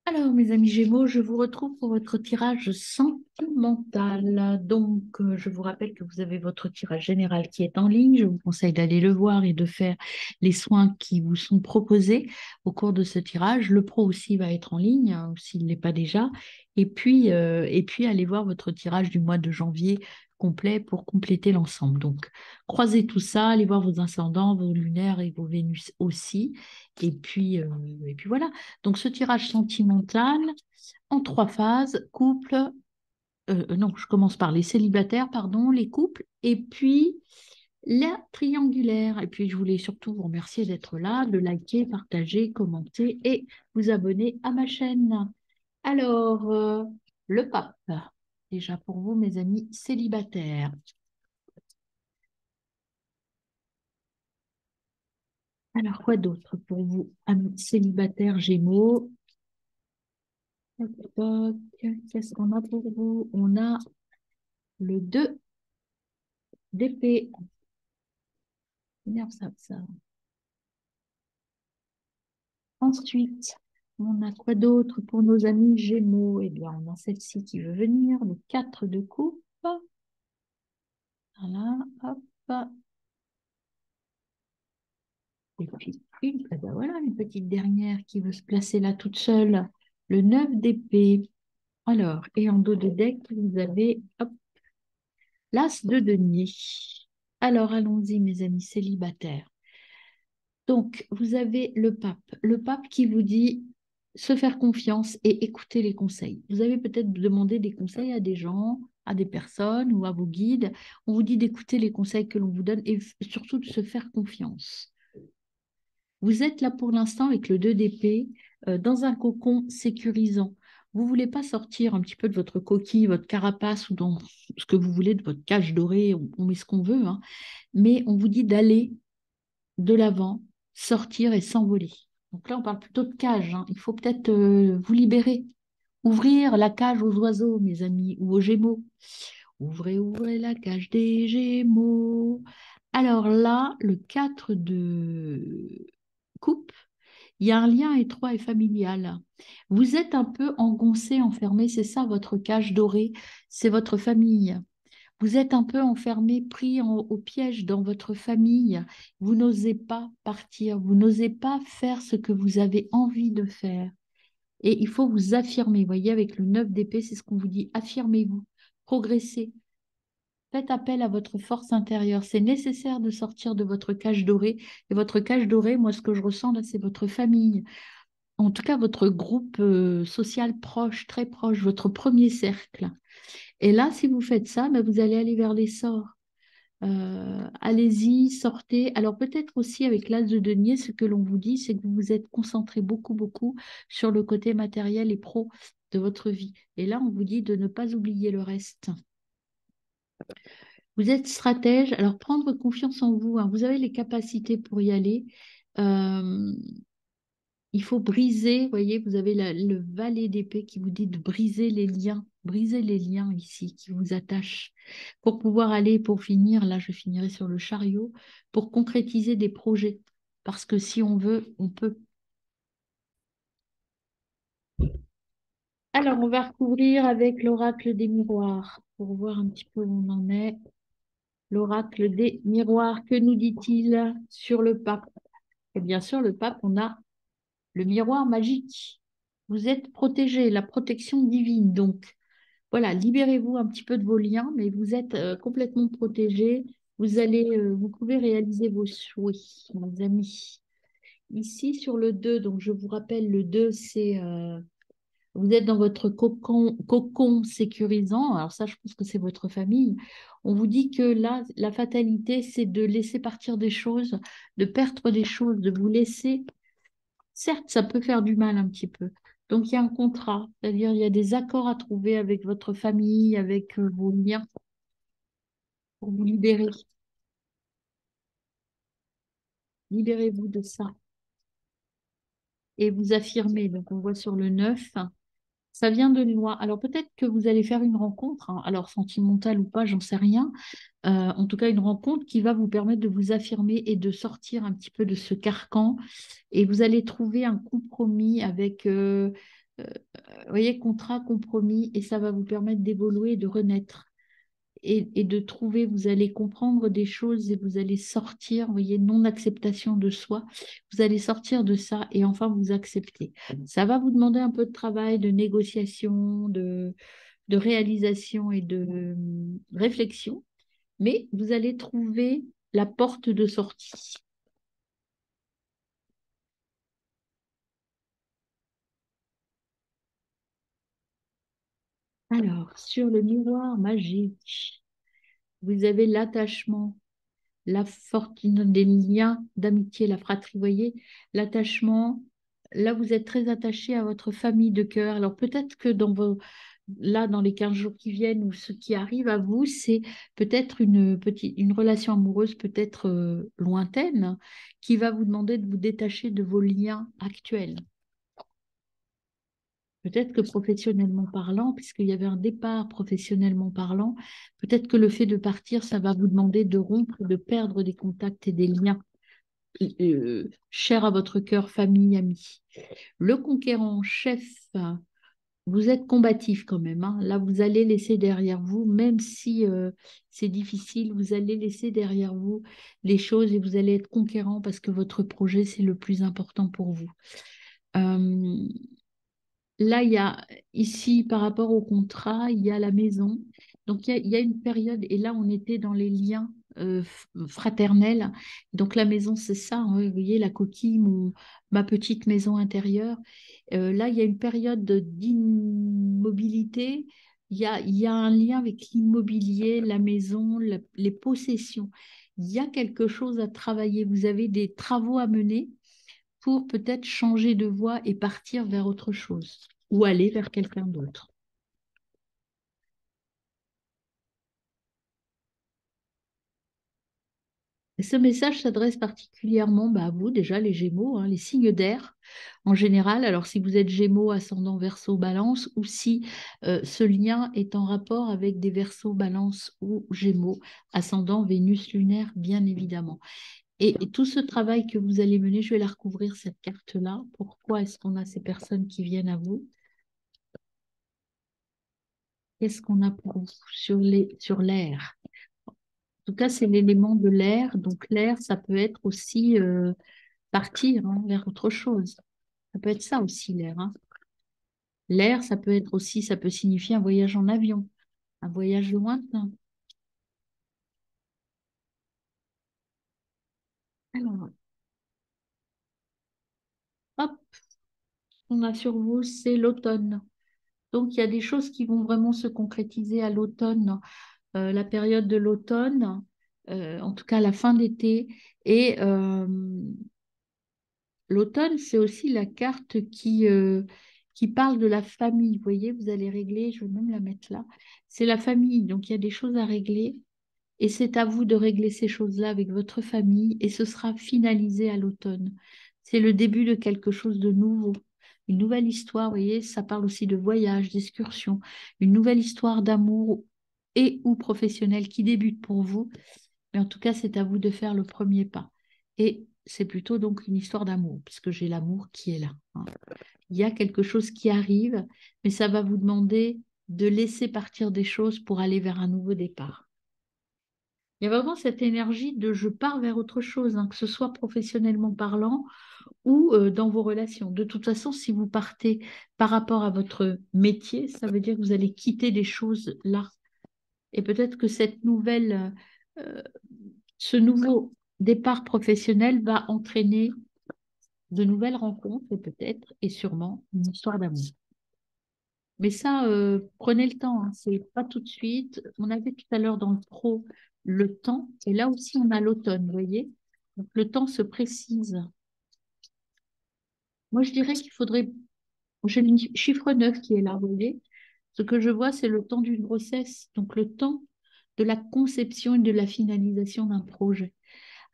Alors, mes amis Gémeaux, je vous retrouve pour votre tirage sentimental. Donc, je vous rappelle que vous avez votre tirage général qui est en ligne. Je vous conseille d'aller le voir et de faire les soins qui vous sont proposés au cours de ce tirage. Le pro aussi va être en ligne, hein, s'il ne l'est pas déjà. Et puis, allez voir votre tirage du mois de janvier complet pour compléter l'ensemble. Donc, croisez tout ça, allez voir vos ascendants, vos lunaires et vos Vénus aussi. Et puis voilà. Donc, ce tirage sentimental en trois phases, couple, non, je commence par les célibataires, pardon, les couples, et puis la triangulaire. Et puis, je voulais surtout vous remercier d'être là, de liker, partager, commenter et vous abonner à ma chaîne. Alors, le pape, déjà pour vous, mes amis célibataires. Alors, quoi d'autre pour vous, amis célibataires Gémeaux? Toc, toc. Qu'est-ce qu'on a pour vous? On a le 2 d'épée. Énerve ça. Ensuite, on a quoi d'autre pour nos amis Gémeaux? Eh bien, on a celle-ci qui veut venir, le 4 de coupe. Voilà, hop. Et puis, voilà, une petite dernière qui veut se placer là toute seule, le 9 d'épée. Alors, et en dos de deck, vous avez, hop, l'as de denier. Alors, allons-y, mes amis célibataires. Donc, vous avez le pape. Le pape qui vous dit se faire confiance et écouter les conseils. Vous avez peut-être demandé des conseils à des gens, à des personnes ou à vos guides. On vous dit d'écouter les conseils que l'on vous donne et surtout de se faire confiance. Vous êtes là pour l'instant avec le 2 d'épée dans un cocon sécurisant. Vous ne voulez pas sortir un petit peu de votre coquille, votre carapace ou dans ce que vous voulez, de votre cage dorée, on met ce qu'on veut, hein. Mais on vous dit d'aller de l'avant, sortir et s'envoler. Donc là, on parle plutôt de cage, hein. Il faut peut-être vous libérer, ouvrir la cage aux oiseaux, mes amis, ou aux gémeaux. Ouvrez, ouvrez la cage des gémeaux. Alors là, le 4 de coupe, il y a un lien étroit et familial. Vous êtes un peu engoncé, enfermé, c'est ça votre cage dorée, c'est votre famille. Vous êtes un peu enfermé, pris au piège dans votre famille. Vous n'osez pas partir, vous n'osez pas faire ce que vous avez envie de faire. Et il faut vous affirmer. Vous voyez, avec le 9 d'épée, c'est ce qu'on vous dit. Affirmez-vous, progressez. Faites appel à votre force intérieure. C'est nécessaire de sortir de votre cage dorée. Et votre cage dorée, moi, ce que je ressens là, c'est votre famille. En tout cas, votre groupe social proche, très proche, votre premier cercle. Et là, si vous faites ça, ben, vous allez aller vers l'essor. Allez-y, sortez. Alors peut-être aussi avec l'as de denier, ce que l'on vous dit, c'est que vous vous êtes concentré beaucoup, beaucoup sur le côté matériel et pro de votre vie. Et là, on vous dit de ne pas oublier le reste. Vous êtes stratège, alors prendre confiance en vous, hein. Vous avez les capacités pour y aller. Euh, il faut briser, vous voyez, vous avez le valet d'épée qui vous dit de briser les liens ici qui vous attachent pour pouvoir aller, pour finir, là je finirai sur le chariot, pour concrétiser des projets. Parce que si on veut, on peut. Alors, on va recouvrir avec l'oracle des miroirs pour voir un petit peu où on en est. L'oracle des miroirs, que nous dit-il sur le pape? Et bien sûr, le pape, on a le miroir magique. Vous êtes protégé, la protection divine. Donc, voilà, libérez-vous un petit peu de vos liens, mais vous êtes complètement protégé. Vous pouvez réaliser vos souhaits, mes amis. Ici, sur le 2, donc je vous rappelle, le 2, c'est vous êtes dans votre cocon sécurisant. Alors ça, je pense que c'est votre famille. On vous dit que là, la fatalité, c'est de laisser partir des choses, de perdre des choses, de vous laisser. Certes, ça peut faire du mal un petit peu. Donc, il y a un contrat, c'est-à-dire il y a des accords à trouver avec votre famille, avec vos liens pour vous libérer. Libérez-vous de ça et vous affirmez. Donc, on voit sur le 9. Ça vient de loin. Alors peut-être que vous allez faire une rencontre, hein, alors sentimentale ou pas, j'en sais rien. En tout cas, une rencontre qui va vous permettre de vous affirmer et de sortir un petit peu de ce carcan. Et vous allez trouver un compromis avec Vous voyez, contrat, compromis, et ça va vous permettre d'évoluer et de renaître. Et de trouver, vous allez comprendre des choses et vous allez sortir, vous voyez, non-acceptation de soi, vous allez sortir de ça et enfin vous accepter. Ça va vous demander un peu de travail, de négociation, de réalisation et de réflexion, mais vous allez trouver la porte de sortie. Alors, sur le miroir magique, vous avez l'attachement, la fortune des liens d'amitié, la fratrie, vous voyez, l'attachement. Là, vous êtes très attaché à votre famille de cœur. Alors peut-être que là, dans les 15 jours qui viennent ou ce qui arrive à vous, c'est peut-être une relation amoureuse peut-être lointaine qui va vous demander de vous détacher de vos liens actuels. Peut-être que professionnellement parlant, puisqu'il y avait un départ professionnellement parlant, peut-être que le fait de partir, ça va vous demander de rompre, de perdre des contacts et des liens chers à votre cœur, famille, amis. Le conquérant, chef, vous êtes combatif quand même, hein. Là, vous allez laisser derrière vous, même si c'est difficile, vous allez laisser derrière vous les choses et vous allez être conquérant parce que votre projet, c'est le plus important pour vous. Euh, Là, il y a ici, par rapport au contrat, il y a la maison. Donc, il y a une période, et là, on était dans les liens fraternels. Donc, la maison, c'est ça, hein, vous voyez, la coquille, ma petite maison intérieure. Là, il y a une période d'immobilité. Il y a un lien avec l'immobilier, la maison, les possessions. Il y a quelque chose à travailler. Vous avez des travaux à mener pour peut-être changer de voie et partir vers autre chose ou aller vers quelqu'un d'autre. Et ce message s'adresse particulièrement à vous, déjà les Gémeaux, hein, les signes d'air en général. Alors si vous êtes Gémeaux, ascendant Verseau, Balance, ou si ce lien est en rapport avec des Verseaux, Balance ou Gémeaux, ascendant Vénus lunaire, bien évidemment. Et tout ce travail que vous allez mener, je vais la recouvrir, cette carte-là. Pourquoi est-ce qu'on a ces personnes qui viennent à vous? Qu'est-ce qu'on a pour vous sur l'air? En tout cas, c'est l'élément de l'air. Donc, l'air, ça peut être aussi partir, hein, vers autre chose. Ça peut être ça aussi, l'air, hein. L'air, ça peut être aussi, ça peut signifier un voyage en avion, un voyage lointain. Alors, hop, ce qu'on a sur vous, c'est l'automne. Donc, il y a des choses qui vont vraiment se concrétiser à l'automne, la période de l'automne, en tout cas la fin d'été. Et l'automne, c'est aussi la carte qui parle de la famille. Vous voyez, vous allez régler, je vais même la mettre là. C'est la famille, donc il y a des choses à régler. Et c'est à vous de régler ces choses-là avec votre famille et ce sera finalisé à l'automne. C'est le début de quelque chose de nouveau. Une nouvelle histoire, vous voyez, ça parle aussi de voyage, d'excursion, une nouvelle histoire d'amour et ou professionnelle qui débute pour vous. Mais en tout cas, c'est à vous de faire le premier pas. Et c'est plutôt donc une histoire d'amour, puisque j'ai l'amour qui est là, hein. Il y a quelque chose qui arrive, mais ça va vous demander de laisser partir des choses pour aller vers un nouveau départ. Il y a vraiment cette énergie de je pars vers autre chose, hein, que ce soit professionnellement parlant ou dans vos relations. De toute façon, si vous partez par rapport à votre métier, ça veut dire que vous allez quitter des choses là. Et peut-être que euh, ce nouveau départ professionnel va entraîner de nouvelles rencontres et peut-être et sûrement une histoire d'amour. Mais ça, prenez le temps, hein, c'est pas tout de suite. On avait tout à l'heure dans le pro le temps, et là aussi on a l'automne, vous voyez. Donc le temps se précise. Moi, je dirais qu'il faudrait, j'ai le chiffre 9 qui est là, vous voyez. Ce que je vois, c'est le temps d'une grossesse, donc le temps de la conception et de la finalisation d'un projet.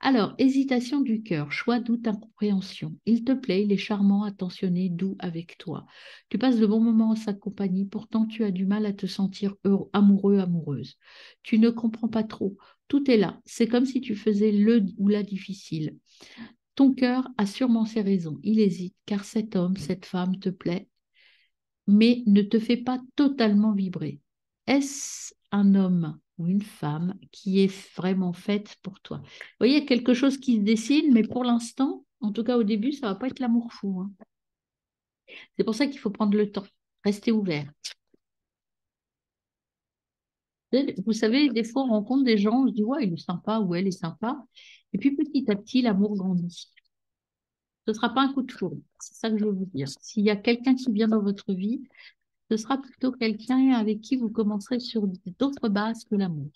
Alors, hésitation du cœur, choix, doute, incompréhension. Il te plaît, il est charmant, attentionné, doux avec toi. Tu passes de bons moments en sa compagnie, pourtant tu as du mal à te sentir amoureux, amoureuse. Tu ne comprends pas trop. Tout est là. C'est comme si tu faisais le ou la difficile. Ton cœur a sûrement ses raisons. Il hésite, car cet homme, cette femme te plaît. mais ne te fait pas totalement vibrer. Est-ce un homme ou une femme qui est vraiment faite pour toi? Vous voyez, il y a quelque chose qui se dessine, mais pour l'instant, en tout cas au début, ça va pas être l'amour fou, hein. C'est pour ça qu'il faut prendre le temps, rester ouvert. Vous savez, des fois, on rencontre des gens, on se dit, ouais, il est sympa ou elle est sympa. Et puis petit à petit, l'amour grandit. Ce ne sera pas un coup de foudre. C'est ça que je veux vous dire. S'il y a quelqu'un qui vient dans votre vie, ce sera plutôt quelqu'un avec qui vous commencerez sur d'autres bases que l'amour.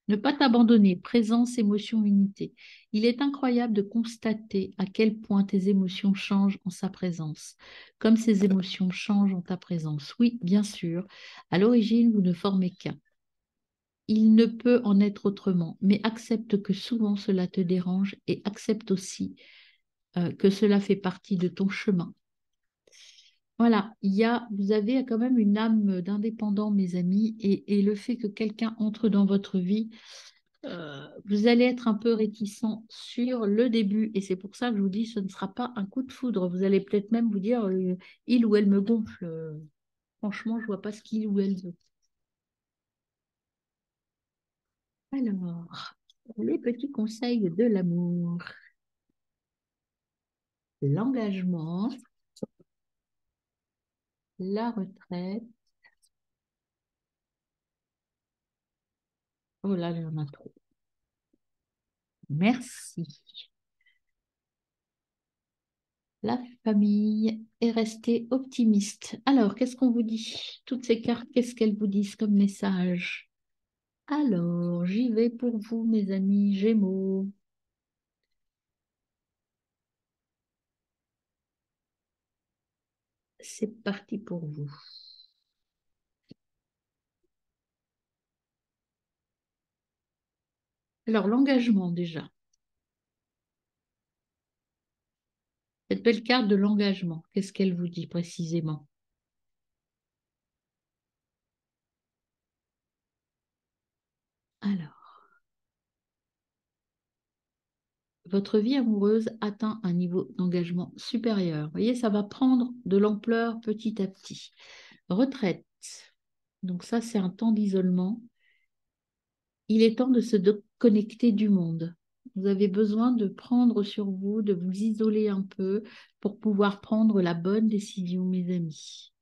Ne pas t'abandonner, présence, émotion, unité. Il est incroyable de constater à quel point tes émotions changent en sa présence, comme ces émotions changent en ta présence. Oui, bien sûr, à l'origine, vous ne formez qu'un. Il ne peut en être autrement, mais accepte que souvent cela te dérange et accepte aussi que cela fait partie de ton chemin. Voilà, vous avez quand même une âme d'indépendant, mes amis, et le fait que quelqu'un entre dans votre vie, vous allez être un peu réticent sur le début, et c'est pour ça que je vous dis, ce ne sera pas un coup de foudre. Vous allez peut-être même vous dire, il ou elle me gonfle. Franchement, je vois pas ce qu'il ou elle veut. Alors, les petits conseils de l'amour. L'engagement, la retraite. Oh là, il y en a trop. Merci. La famille est restée optimiste. Alors, qu'est-ce qu'on vous dit? Toutes ces cartes, qu'est-ce qu'elles vous disent comme message? Alors, j'y vais pour vous, mes amis Gémeaux. C'est parti pour vous. Alors, l'engagement déjà. Cette belle carte de l'engagement, qu'est-ce qu'elle vous dit précisément? Alors, votre vie amoureuse atteint un niveau d'engagement supérieur. Vous voyez, ça va prendre de l'ampleur petit à petit. Retraite. Donc ça, c'est un temps d'isolement. Il est temps de se déconnecter du monde. Vous avez besoin de prendre sur vous, de vous isoler un peu pour pouvoir prendre la bonne décision, mes amis.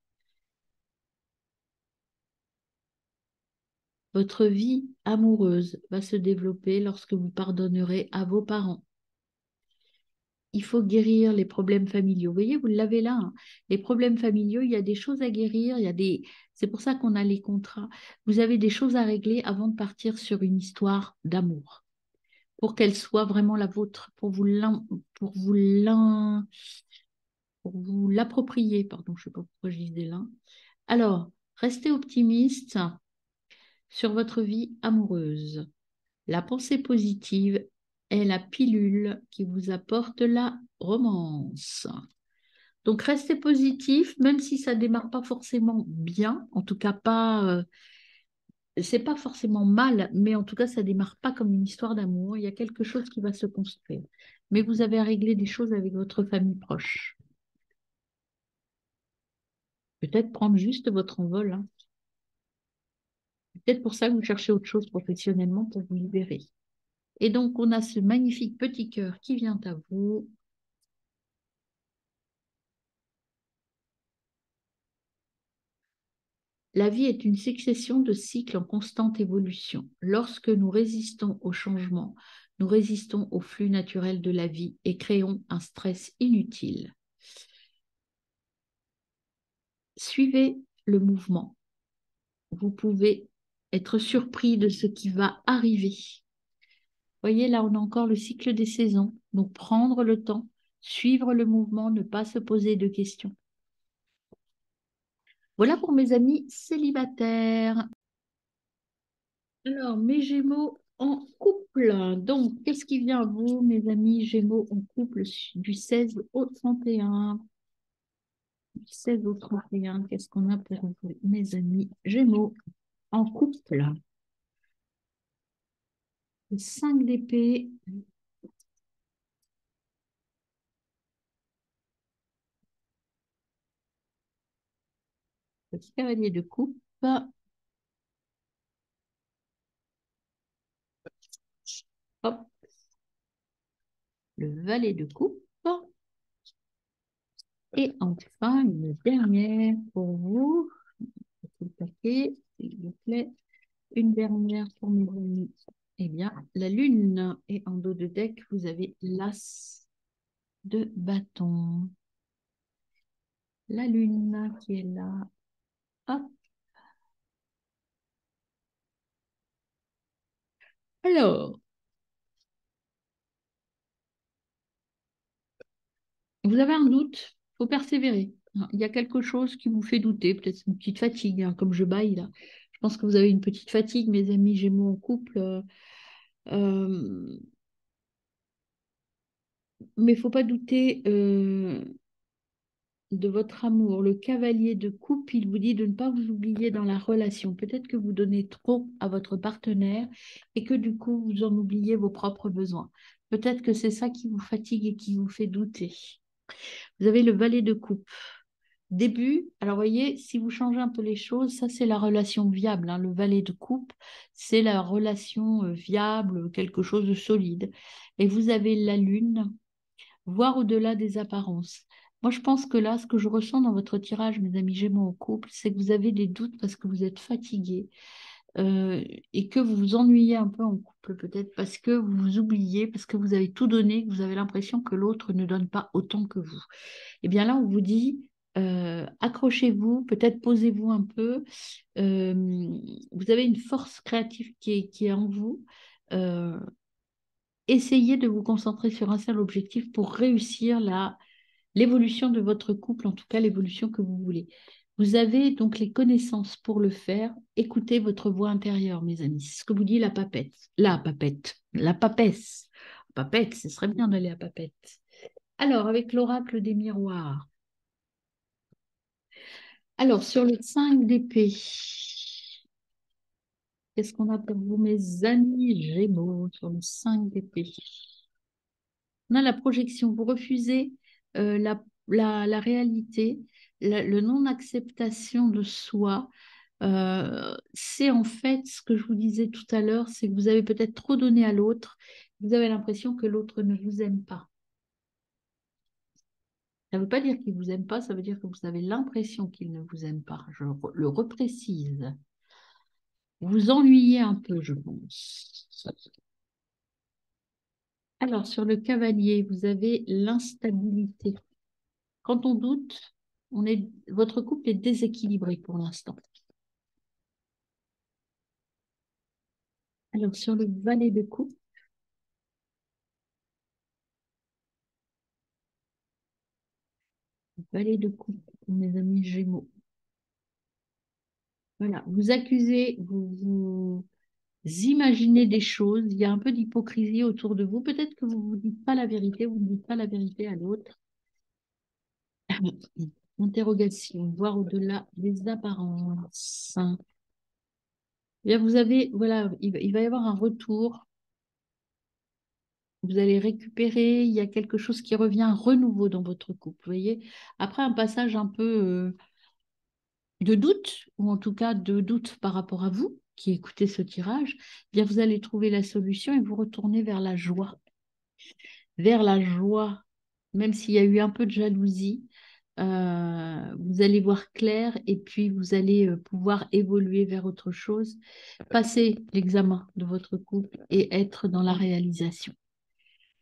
Votre vie amoureuse va se développer lorsque vous pardonnerez à vos parents. Il faut guérir les problèmes familiaux. Vous voyez, vous l'avez là, hein. Les problèmes familiaux, il y a des choses à guérir, c'est pour ça qu'on a les contrats. Vous avez des choses à régler avant de partir sur une histoire d'amour, pour qu'elle soit vraiment la vôtre, pour vous l'approprier. Pardon, je ne sais pas pourquoi je disais là. Alors, restez optimiste sur votre vie amoureuse. La pensée positive est la pilule qui vous apporte la romance. Donc, restez positif, même si ça démarre pas forcément bien, en tout cas pas, c'est pas forcément mal, mais en tout cas, ça démarre pas comme une histoire d'amour. Il y a quelque chose qui va se construire. Mais vous avez à régler des choses avec votre famille proche. Peut-être prendre juste votre envol, hein. Peut-être pour ça que vous cherchez autre chose professionnellement pour vous libérer. Et donc, on a ce magnifique petit cœur qui vient à vous. La vie est une succession de cycles en constante évolution. Lorsque nous résistons au changement, nous résistons au flux naturel de la vie et créons un stress inutile. Suivez le mouvement. Vous pouvez être surpris de ce qui va arriver. Voyez, là, on a encore le cycle des saisons. Donc, prendre le temps, suivre le mouvement, ne pas se poser de questions. Voilà pour mes amis célibataires. Alors, mes Gémeaux en couple. Donc, qu'est-ce qui vient à vous, mes amis Gémeaux en couple du 16 au 31? Du 16 au 31, qu'est-ce qu'on a pour vous, mes amis Gémeaux en couple? Le 5 d'épée, le cavalier de coupe, hop, le valet de coupe, et enfin une dernière pour vous. Le paquet, s'il vous plaît. Une dernière pour mes amis. Eh bien, la lune. Et en dos de deck, vous avez l'as de bâton. La lune qui est là. Hop. Alors, vous avez un doute, il faut persévérer. Il y a quelque chose qui vous fait douter, peut-être une petite fatigue, hein, comme je baille là. Je pense que vous avez une petite fatigue, mes amis Gémeaux en couple. Euh, mais il ne faut pas douter de votre amour. Le cavalier de coupe, il vous dit de ne pas vous oublier dans la relation. Peut-être que vous donnez trop à votre partenaire et que du coup, vous en oubliez vos propres besoins. Peut-être que c'est ça qui vous fatigue et qui vous fait douter. Vous avez le valet de coupe. Début, alors voyez, si vous changez un peu les choses, ça c'est la relation viable, hein. Le valet de coupe, c'est la relation viable, quelque chose de solide. Et vous avez la lune, voir au-delà des apparences. Moi, je pense que là, ce que je ressens dans votre tirage, mes amis Gémeaux en couple, c'est que vous avez des doutes parce que vous êtes fatigué et que vous vous ennuyez un peu en couple, peut-être parce que vous vous oubliez, parce que vous avez tout donné, que vous avez l'impression que l'autre ne donne pas autant que vous. Eh bien là, on vous dit, accrochez-vous, peut-être posez-vous un peu. Euh, vous avez une force créative qui est en vous. Euh, Essayez de vous concentrer sur un seul objectif pour réussir l'évolution de votre couple, en tout cas l'évolution que vous voulez. Vous avez donc les connaissances pour le faire. Écoutez votre voix intérieure, mes amis. C'est ce que vous dit la papette. La papette. La papesse. Papette, ce serait bien d'aller à papette. Alors, avec l'oracle des miroirs. Alors, sur le 5 d'épée, qu'est-ce qu'on a pour vous, mes amis Gémeaux, sur le 5 d'épée? On a la projection. Vous refusez la réalité, le non-acceptation de soi. C'est en fait ce que je vous disais tout à l'heure, c'est que vous avez peut-être trop donné à l'autre. Vous avez l'impression que l'autre ne vous aime pas. Ça ne veut pas dire qu'il ne vous aime pas, ça veut dire que vous avez l'impression qu'il ne vous aime pas. Je le reprécise. Vous ennuyez un peu, je pense. Alors, sur le cavalier, vous avez l'instabilité. Quand on doute, votre couple est déséquilibré pour l'instant. Alors, sur le valet de coupe, valet de coupe, mes amis Gémeaux. Voilà, vous accusez, vous imaginez des choses, il y a un peu d'hypocrisie autour de vous. Peut-être que vous ne vous dites pas la vérité, vous ne dites pas la vérité à l'autre. Interrogation, voir au-delà des apparences. Eh bien, vous avez, voilà, il va y avoir un retour. Vous allez récupérer, il y a quelque chose qui revient, un renouveau dans votre couple. Vous voyez, après un passage un peu de doute, ou en tout cas de doute par rapport à vous, qui écoutez ce tirage, eh bien vous allez trouver la solution et vous retourner vers la joie. Vers la joie, même s'il y a eu un peu de jalousie, vous allez voir clair et puis vous allez pouvoir évoluer vers autre chose, passer l'examen de votre couple et être dans la réalisation.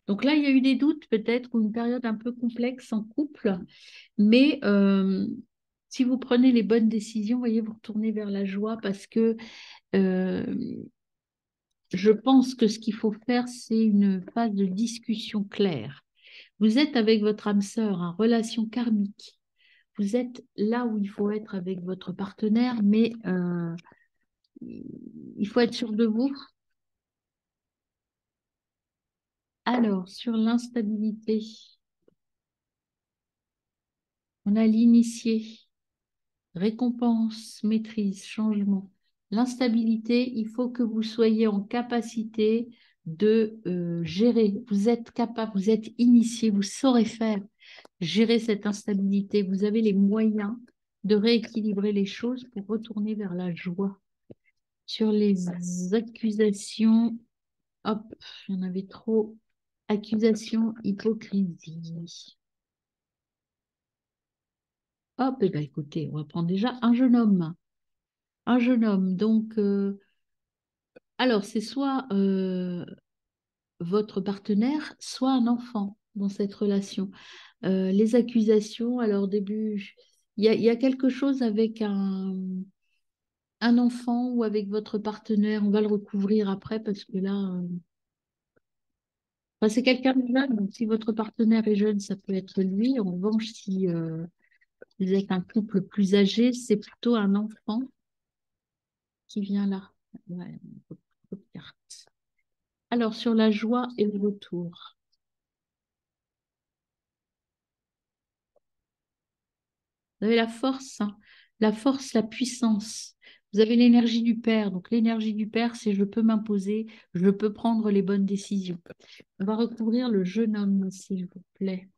Donc là, il y a eu des doutes peut-être ou une période un peu complexe en couple, mais si vous prenez les bonnes décisions, voyez, vous retournez vers la joie parce que euh, je pense que ce qu'il faut faire, c'est une phase de discussion claire. Vous êtes avec votre âme sœur, en relation karmique. Vous êtes là où il faut être avec votre partenaire, mais il faut être sûr de vous. Alors, sur l'instabilité, on a l'initié. Récompense, maîtrise, changement. L'instabilité, il faut que vous soyez en capacité de gérer. Vous êtes capable, vous êtes initié, vous saurez faire, gérer cette instabilité. Vous avez les moyens de rééquilibrer les choses pour retourner vers la joie. Sur les accusations, hop, il y en avait trop. Accusation, hypocrisie. Hop, eh ben, écoutez, on va prendre déjà un jeune homme. Un jeune homme, donc, alors c'est soit votre partenaire, soit un enfant dans cette relation. Les accusations, alors au début, il y a quelque chose avec un enfant ou avec votre partenaire, on va le recouvrir après parce que là, enfin, c'est quelqu'un de jeune, donc si votre partenaire est jeune, ça peut être lui. En revanche, si vous êtes un couple plus âgé, c'est plutôt un enfant qui vient là. Ouais, autre carte. Alors, sur la joie et le retour. Vous avez la force, hein. La force, la puissance. Vous avez l'énergie du Père. Donc, l'énergie du Père, c'est je peux m'imposer, je peux prendre les bonnes décisions. On va recouvrir le jeune homme, s'il vous plaît.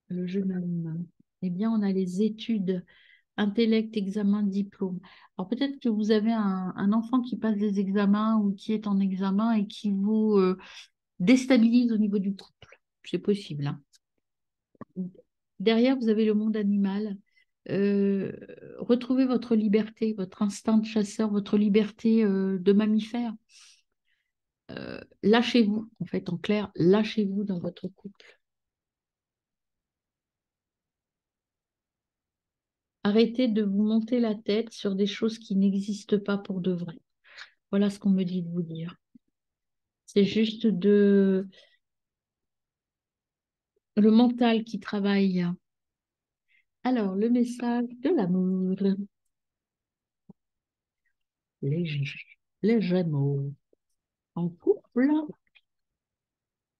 Le jeune homme. Eh bien, on a les études, intellect, examen, diplôme. Alors, peut-être que vous avez un enfant qui passe des examens ou qui est en examen et qui vous déstabilise au niveau du couple. C'est possible, hein. Derrière, vous avez le monde animal. Euh, Retrouvez votre liberté, votre instinct de chasseur, votre liberté de mammifère. Lâchez-vous, en fait, en clair, lâchez-vous dans votre couple. Arrêtez de vous monter la tête sur des choses qui n'existent pas pour de vrai. Voilà ce qu'on me dit de vous dire. C'est juste le mental qui travaille. Alors, le message de l'amour. Les, les Gémeaux. En couple,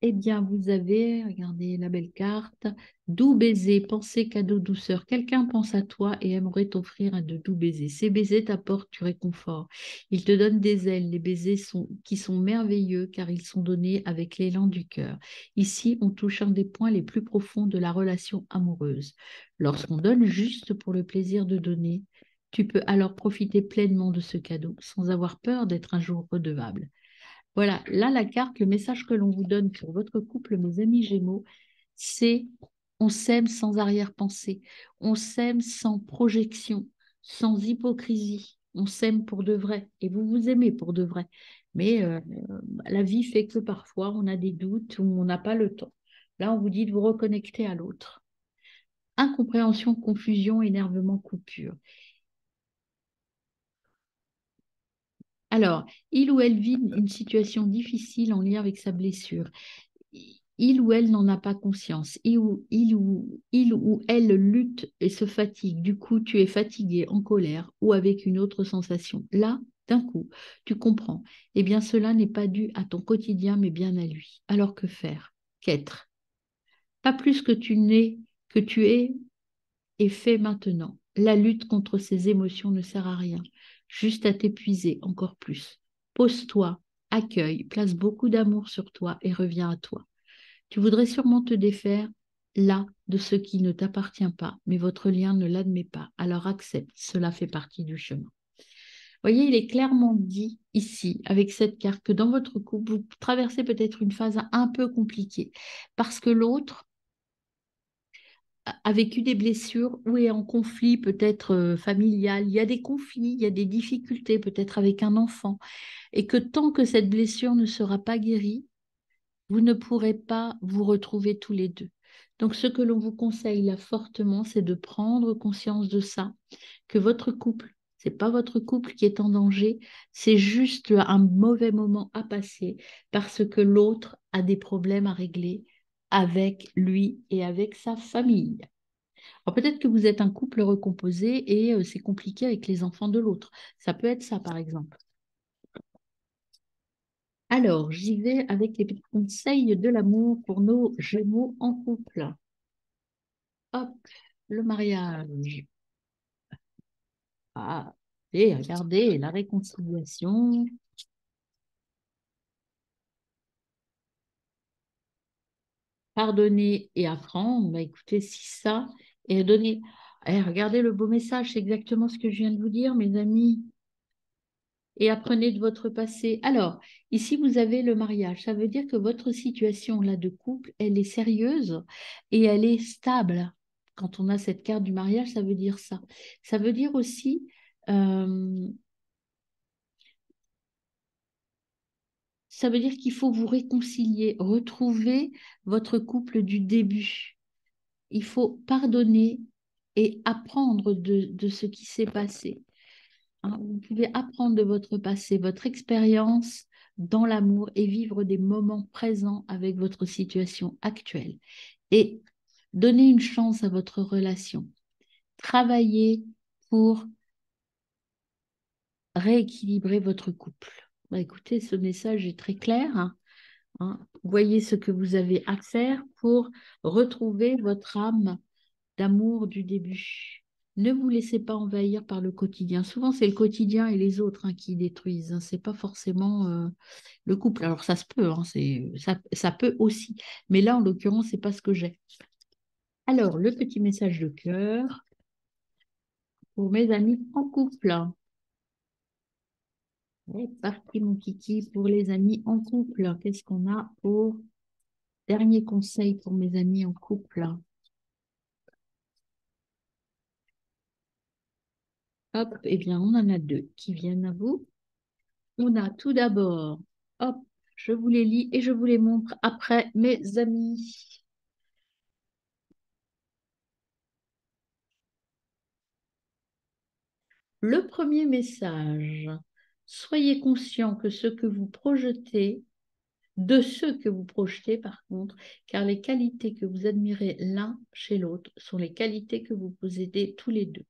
eh bien, vous avez, regardez la belle carte, doux baiser, pensée, cadeau, douceur. Quelqu'un pense à toi et aimerait t'offrir un de doux baisers. Ces baisers t'apportent du réconfort. Ils te donnent des ailes. Les baisers qui sont merveilleux car ils sont donnés avec l'élan du cœur. Ici, on touche un des points les plus profonds de la relation amoureuse. Lorsqu'on donne juste pour le plaisir de donner, tu peux alors profiter pleinement de ce cadeau sans avoir peur d'être un jour redevable. Voilà, là, la carte, le message que l'on vous donne pour votre couple, mes amis Gémeaux, c'est on s'aime sans arrière-pensée, on s'aime sans projection, sans hypocrisie, on s'aime pour de vrai et vous vous aimez pour de vrai. Mais la vie fait que parfois on a des doutes ou on n'a pas le temps. Là, on vous dit de vous reconnecter à l'autre. Incompréhension, confusion, énervement, coupure. Alors, il ou elle vit une situation difficile en lien avec sa blessure. Il ou elle n'en a pas conscience. Il ou elle lutte et se fatigue. Du coup, tu es fatigué, en colère ou avec une autre sensation. Là, d'un coup, tu comprends. Eh bien, cela n'est pas dû à ton quotidien, mais bien à lui. Alors que faire? Qu'être? Pas plus que tu n'es, que tu es et fais maintenant. La lutte contre ces émotions ne sert à rien, juste à t'épuiser encore plus. Pose-toi, accueille, place beaucoup d'amour sur toi et reviens à toi. Tu voudrais sûrement te défaire là de ce qui ne t'appartient pas, mais votre lien ne l'admet pas. Alors accepte, cela fait partie du chemin. Voyez, il est clairement dit ici, avec cette carte, que dans votre couple, vous traversez peut-être une phase un peu compliquée, parce que l'autre a vécu des blessures ou est en conflit peut-être familial. Il y a des conflits, il y a des difficultés peut-être avec un enfant, et que tant que cette blessure ne sera pas guérie, vous ne pourrez pas vous retrouver tous les deux. Donc, ce que l'on vous conseille là fortement, c'est de prendre conscience de ça, que votre couple, c'est pas votre couple qui est en danger, c'est juste un mauvais moment à passer parce que l'autre a des problèmes à régler avec lui et avec sa famille. Alors peut-être que vous êtes un couple recomposé et c'est compliqué avec les enfants de l'autre. Ça peut être ça, par exemple. Alors, j'y vais avec les petits conseils de l'amour pour nos Gémeaux en couple. Hop, le mariage. Ah, et regardez, la réconciliation. Pardonner et apprendre. Bah, écoutez, si ça et donnez. Eh, regardez le beau message, c'est exactement ce que je viens de vous dire, mes amis. Et apprenez de votre passé. Alors, ici, vous avez le mariage. Ça veut dire que votre situation là de couple, elle est sérieuse et elle est stable. Quand on a cette carte du mariage, ça veut dire ça. Ça veut dire aussi, euh, ça veut dire qu'il faut vous réconcilier, retrouver votre couple du début. Il faut pardonner et apprendre de ce qui s'est passé. Hein. Vous pouvez apprendre de votre passé, votre expérience dans l'amour et vivre des moments présents avec votre situation actuelle. Et donner une chance à votre relation. Travailler pour rééquilibrer votre couple. Bah, écoutez, ce message est très clair. Hein. Voyez ce que vous avez à faire pour retrouver votre âme d'amour du début. Ne vous laissez pas envahir par le quotidien. Souvent, c'est le quotidien et les autres qui détruisent. Hein. C'est pas forcément le couple. Alors, ça se peut, hein, ça peut aussi. Mais là, en l'occurrence, c'est pas ce que j'ai. Alors, le petit message de cœur pour mes amis en couple. C'est parti, mon kiki, pour les amis en couple. Qu'est-ce qu'on a pour dernier conseil pour mes amis en couple? Hop, eh bien, on en a deux qui viennent à vous. On a tout d'abord, hop, je vous les lis et je vous les montre après, mes amis. Le premier message, soyez conscient que ce que vous projetez, de ce que vous projetez par contre, car les qualités que vous admirez l'un chez l'autre sont les qualités que vous possédez tous les deux.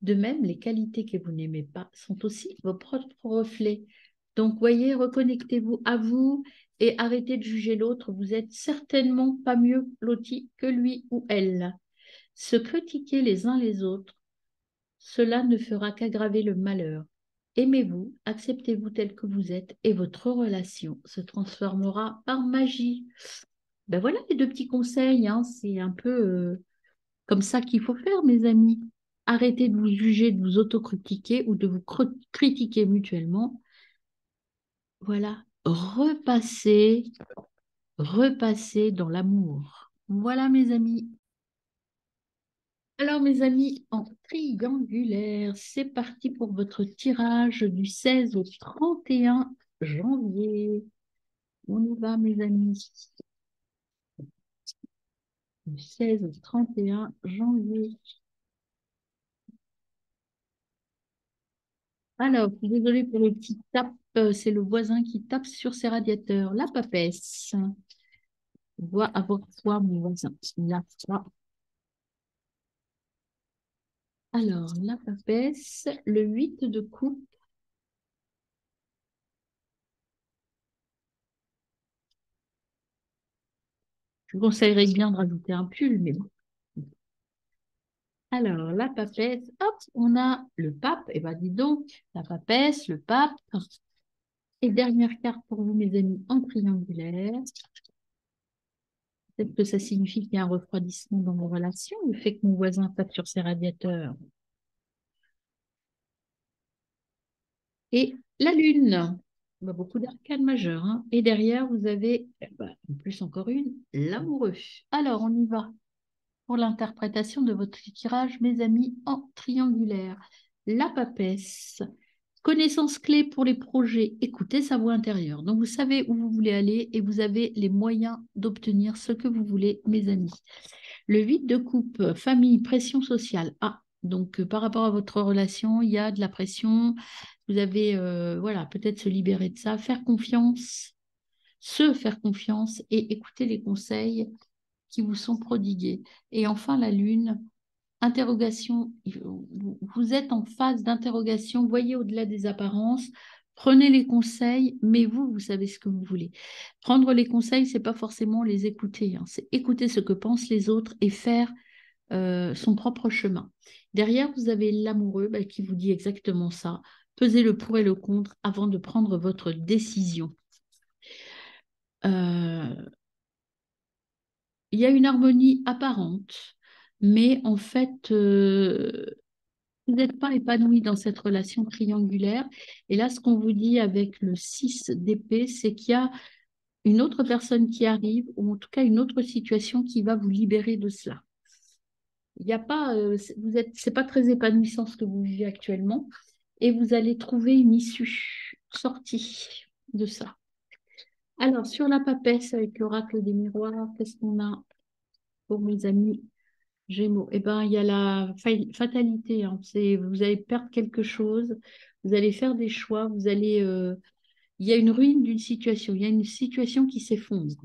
De même, les qualités que vous n'aimez pas sont aussi vos propres reflets. Donc, voyez, reconnectez-vous à vous et arrêtez de juger l'autre. Vous êtes certainement pas mieux loti que lui ou elle. Se critiquer les uns les autres, cela ne fera qu'aggraver le malheur. Aimez-vous, acceptez-vous tel que vous êtes et votre relation se transformera par magie. Ben voilà les deux petits conseils, hein. C'est un peu comme ça qu'il faut faire, mes amis. Arrêtez de vous juger, de vous autocritiquer ou de vous critiquer mutuellement. Voilà, repassez dans l'amour. Voilà, mes amis. Alors, mes amis, en triangulaire, c'est parti pour votre tirage du 16 au 31 janvier. On y va, mes amis. Du 16 au 31 janvier. Alors, je suis désolée pour le petit tape, c'est le voisin qui tape sur ses radiateurs. La papesse. Vois avoir foi, mon voisin. La foi. Alors, la papesse, le 8 de coupe. Je vous conseillerais bien de rajouter un pull, mais bon. Alors, la papesse, hop, on a le pape. Eh bien, dis donc, la papesse, le pape. Et dernière carte pour vous, mes amis, en triangulaire. Peut-être que ça signifie qu'il y a un refroidissement dans vos relations, le fait que mon voisin tape sur ses radiateurs. Et la lune. Bah, beaucoup d'arcanes majeures. Hein. Et derrière, vous avez, en plus encore une, l'amoureux. Alors, on y va pour l'interprétation de votre tirage, mes amis, en triangulaire. La papesse. Connaissance clé pour les projets. Écoutez sa voix intérieure. Donc, vous savez où vous voulez aller et vous avez les moyens d'obtenir ce que vous voulez, mes amis. Le 8 de coupe, famille, pression sociale. Ah, donc par rapport à votre relation, il y a de la pression. Vous avez, voilà, peut-être se libérer de ça, faire confiance, se faire confiance et écouter les conseils qui vous sont prodigués. Et enfin, la lune, interrogation, vous êtes en phase d'interrogation, voyez au-delà des apparences, prenez les conseils, mais vous, vous savez ce que vous voulez. Prendre les conseils, c'est pas forcément les écouter, hein, c'est écouter ce que pensent les autres et faire son propre chemin. Derrière, vous avez l'amoureux qui vous dit exactement ça. Pesez le pour et le contre avant de prendre votre décision. Il y a une harmonie apparente. mais en fait, vous n'êtes pas épanoui dans cette relation triangulaire. Et là, ce qu'on vous dit avec le 6 d'épée, c'est qu'il y a une autre personne qui arrive, ou en tout cas une autre situation qui va vous libérer de cela. Il n'y a pas, c'est pas très épanouissant ce que vous vivez actuellement, et vous allez trouver une issue, sortie de ça. Alors, sur la papesse avec l'oracle des miroirs, qu'est-ce qu'on a pour mes amis Gémeaux? Eh bien, il y a la fatalité, hein. Vous allez perdre quelque chose, vous allez faire des choix, il y a une ruine d'une situation, il y a une situation qui s'effondre.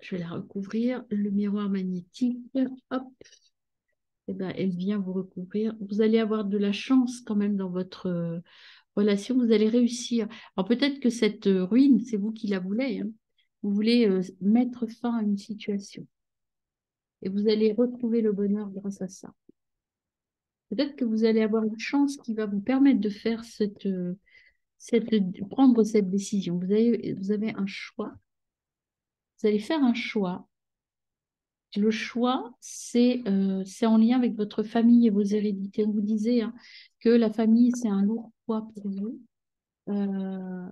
Je vais la recouvrir, le miroir magnétique, hop, eh ben, elle vient vous recouvrir. Vous allez avoir de la chance quand même dans votre relation, vous allez réussir. Alors peut-être que cette ruine, c'est vous qui la voulez, hein. Vous voulez mettre fin à une situation et vous allez retrouver le bonheur grâce à ça. Peut-être que vous allez avoir une chance qui va vous permettre de faire prendre cette décision. Vous avez un choix. Vous allez faire un choix. Le choix, c'est en lien avec votre famille et vos hérédités. On vous disait hein, que la famille, c'est un lourd poids pour vous. Euh,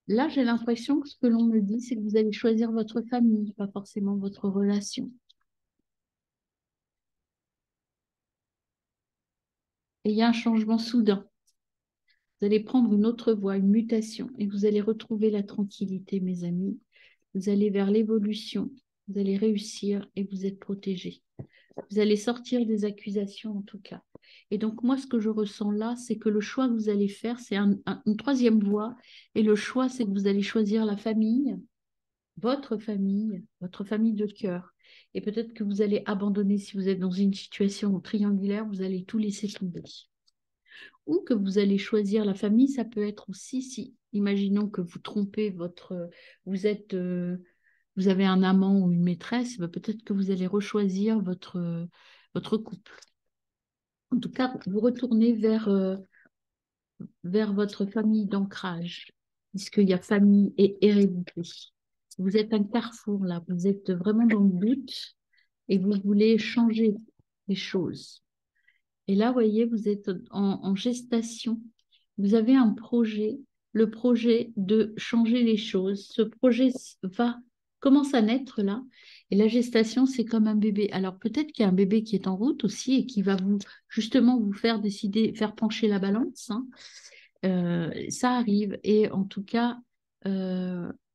Là, j'ai l'impression que ce que l'on me dit, c'est que vous allez choisir votre famille, pas forcément votre relation. Et il y a un changement soudain. Vous allez prendre une autre voie, une mutation, et vous allez retrouver la tranquillité, mes amis. Vous allez vers l'évolution, vous allez réussir et vous êtes protégés. Vous allez sortir des accusations en tout cas. Et donc moi, ce que je ressens là, c'est que le choix que vous allez faire, c'est une troisième voie. Et le choix, c'est que vous allez choisir la famille, votre famille de cœur. Et peut-être que vous allez abandonner, si vous êtes dans une situation triangulaire, vous allez tout laisser tomber. Ou que vous allez choisir la famille, ça peut être aussi, si, imaginons que vous trompez vous êtes, vous avez un amant ou une maîtresse, ben peut-être que vous allez rechoisir votre couple. En tout cas, vous retournez vers votre famille d'ancrage, puisqu'il y a famille et hérédité. Vous êtes un carrefour là, vous êtes vraiment dans le doute et vous voulez changer les choses. Et là, vous voyez, vous êtes en gestation. Vous avez un projet, le projet de changer les choses. Ce projet commence à naître là. Et la gestation, c'est comme un bébé. Alors peut-être qu'il y a un bébé qui est en route aussi et qui va justement vous faire décider, faire pencher la balance, hein. Ça arrive. Et en tout cas,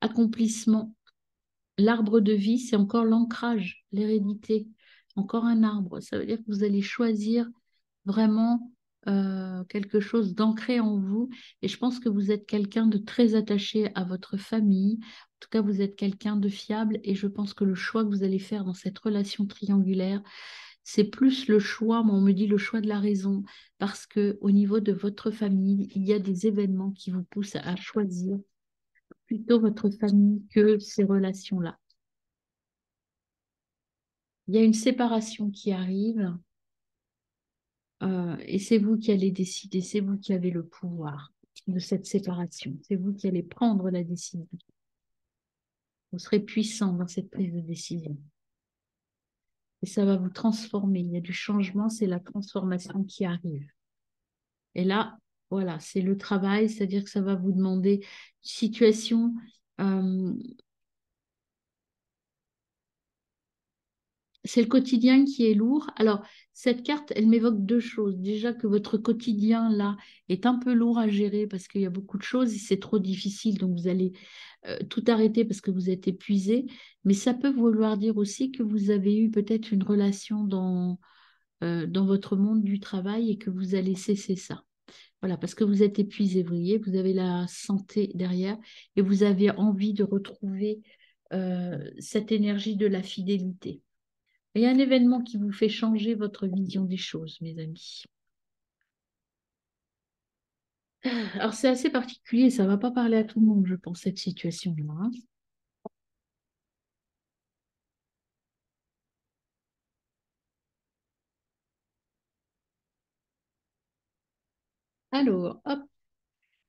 accomplissement. L'arbre de vie, c'est encore l'ancrage, l'hérédité. Encore un arbre. Ça veut dire que vous allez choisir vraiment quelque chose d'ancré en vous. Et je pense que vous êtes quelqu'un de très attaché à votre famille. En tout cas, vous êtes quelqu'un de fiable. Et je pense que le choix que vous allez faire dans cette relation triangulaire, c'est plus le choix, moi on me dit le choix de la raison, parce que au niveau de votre famille, il y a des événements qui vous poussent à choisir plutôt votre famille que ces relations-là. Il y a une séparation qui arrive. Et c'est vous qui allez décider, c'est vous qui avez le pouvoir de cette séparation. C'est vous qui allez prendre la décision. Vous serez puissant dans cette prise de décision. Et ça va vous transformer. Il y a du changement, c'est la transformation qui arrive. Et là, voilà, c'est le travail, c'est-à-dire que ça va vous demander une situation. euh, C'est le quotidien qui est lourd. Alors, cette carte, elle m'évoque deux choses. Déjà que votre quotidien, là, est un peu lourd à gérer parce qu'il y a beaucoup de choses et c'est trop difficile. Donc, vous allez tout arrêter parce que vous êtes épuisé. Mais ça peut vouloir dire aussi que vous avez eu peut-être une relation dans votre monde du travail et que vous allez cesser ça. Voilà, parce que vous êtes épuisé, vous voyez, vous avez la santé derrière et vous avez envie de retrouver cette énergie de la fidélité. Il y a un événement qui vous fait changer votre vision des choses, mes amis. Alors, c'est assez particulier, ça ne va pas parler à tout le monde, je pense, cette situation-là, hein. Alors, hop,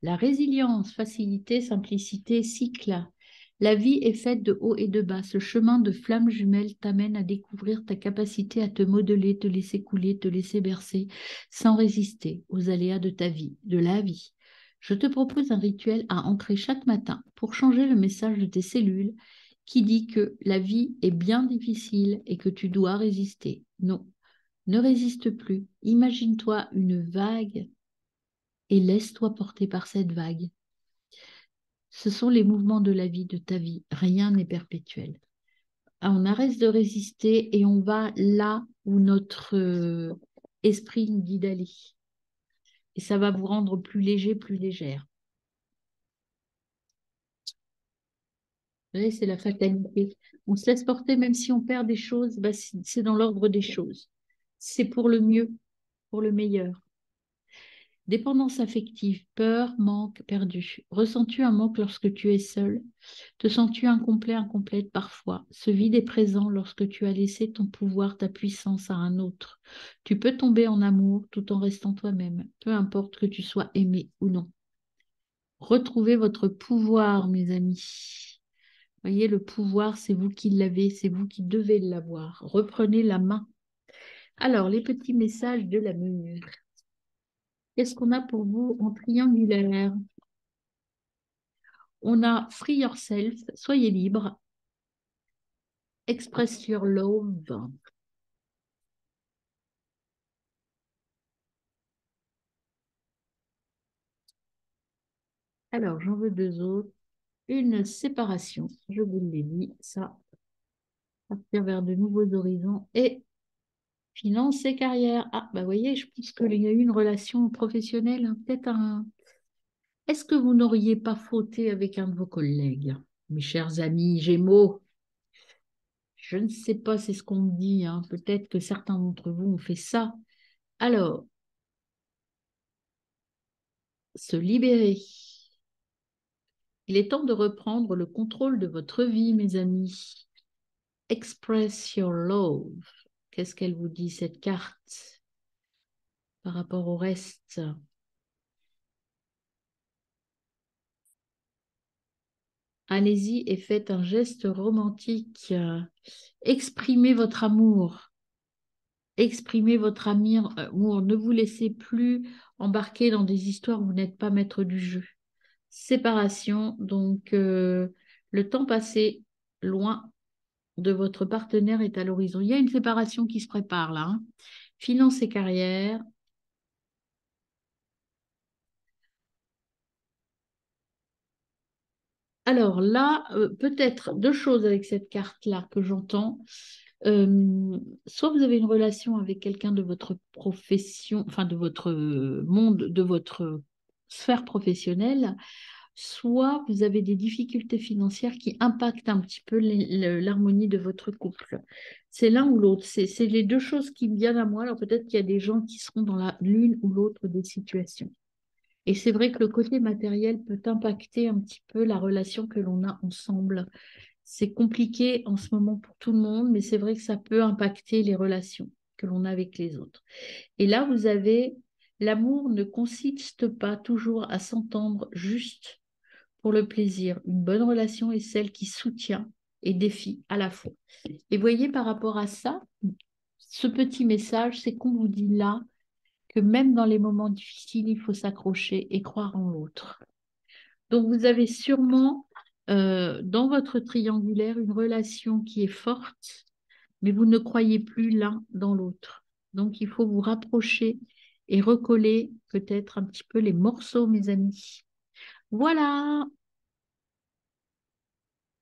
la résilience, facilité, simplicité, cycle. La vie est faite de hauts et de bas. Ce chemin de flammes jumelles t'amène à découvrir ta capacité à te modeler, te laisser couler, te laisser bercer, sans résister aux aléas de ta vie, de la vie. Je te propose un rituel à entrer chaque matin pour changer le message de tes cellules qui dit que la vie est bien difficile et que tu dois résister. Non, ne résiste plus. Imagine-toi une vague et laisse-toi porter par cette vague. Ce sont les mouvements de la vie, de ta vie. Rien n'est perpétuel. Ah, on arrête de résister et on va là où notre esprit nous dit d'aller. Et ça va vous rendre plus léger, plus légère. Vous voyez, c'est la fatalité. On se laisse porter même si on perd des choses, bah, c'est dans l'ordre des choses. C'est pour le mieux, pour le meilleur. Dépendance affective, peur, manque, perdu. Ressens-tu un manque lorsque tu es seul? Te sens-tu incomplet, incomplète parfois? Ce vide est présent lorsque tu as laissé ton pouvoir, ta puissance à un autre. Tu peux tomber en amour tout en restant toi-même, peu importe que tu sois aimé ou non. Retrouvez votre pouvoir, mes amis. Voyez, le pouvoir, c'est vous qui l'avez, c'est vous qui devez l'avoir. Reprenez la main. Alors, les petits messages de l'amour. Qu'est-ce qu'on a pour vous en triangulaire? On a Free Yourself, soyez libre. Express Your Love. Alors, j'en veux deux autres. Une séparation, je vous l'ai dit, ça, partir vers de nouveaux horizons. Et finance et carrière. Ah, bah voyez, je pense qu'il y a eu une relation professionnelle, hein, peut-être un... Est-ce que vous n'auriez pas fauté avec un de vos collègues, mes chers amis Gémeaux? Je ne sais pas, c'est ce qu'on me dit, hein. Peut-être que certains d'entre vous ont fait ça. Alors, se libérer. Il est temps de reprendre le contrôle de votre vie, mes amis. Express your love. Qu'est-ce qu'elle vous dit, cette carte, par rapport au reste? Allez-y et faites un geste romantique. Exprimez votre amour. Exprimez votre amour. Ne vous laissez plus embarquer dans des histoires où vous n'êtes pas maître du jeu. Séparation, donc le temps passé loin de votre partenaire est à l'horizon. Il y a une séparation qui se prépare là, hein. Finance et carrière. Alors là, peut-être deux choses avec cette carte-là que j'entends. Soit vous avez une relation avec quelqu'un de votre profession, enfin de votre monde, de votre sphère professionnelle, soit vous avez des difficultés financières qui impactent un petit peu l'harmonie de votre couple. C'est l'un ou l'autre. C'est les deux choses qui me viennent à moi. Alors peut-être qu'il y a des gens qui seront dans l'une ou l'autre des situations. Et c'est vrai que le côté matériel peut impacter un petit peu la relation que l'on a ensemble. C'est compliqué en ce moment pour tout le monde, mais c'est vrai que ça peut impacter les relations que l'on a avec les autres. Et là, vous avez l'amour ne consiste pas toujours à s'entendre juste pour le plaisir. Une bonne relation est celle qui soutient et défie à la fois. Et voyez, par rapport à ça, ce petit message, c'est qu'on vous dit là que même dans les moments difficiles, il faut s'accrocher et croire en l'autre. Donc, vous avez sûrement dans votre triangulaire une relation qui est forte, mais vous ne croyez plus l'un dans l'autre. Donc, il faut vous rapprocher et recoller peut-être un petit peu les morceaux, mes amis. Voilà,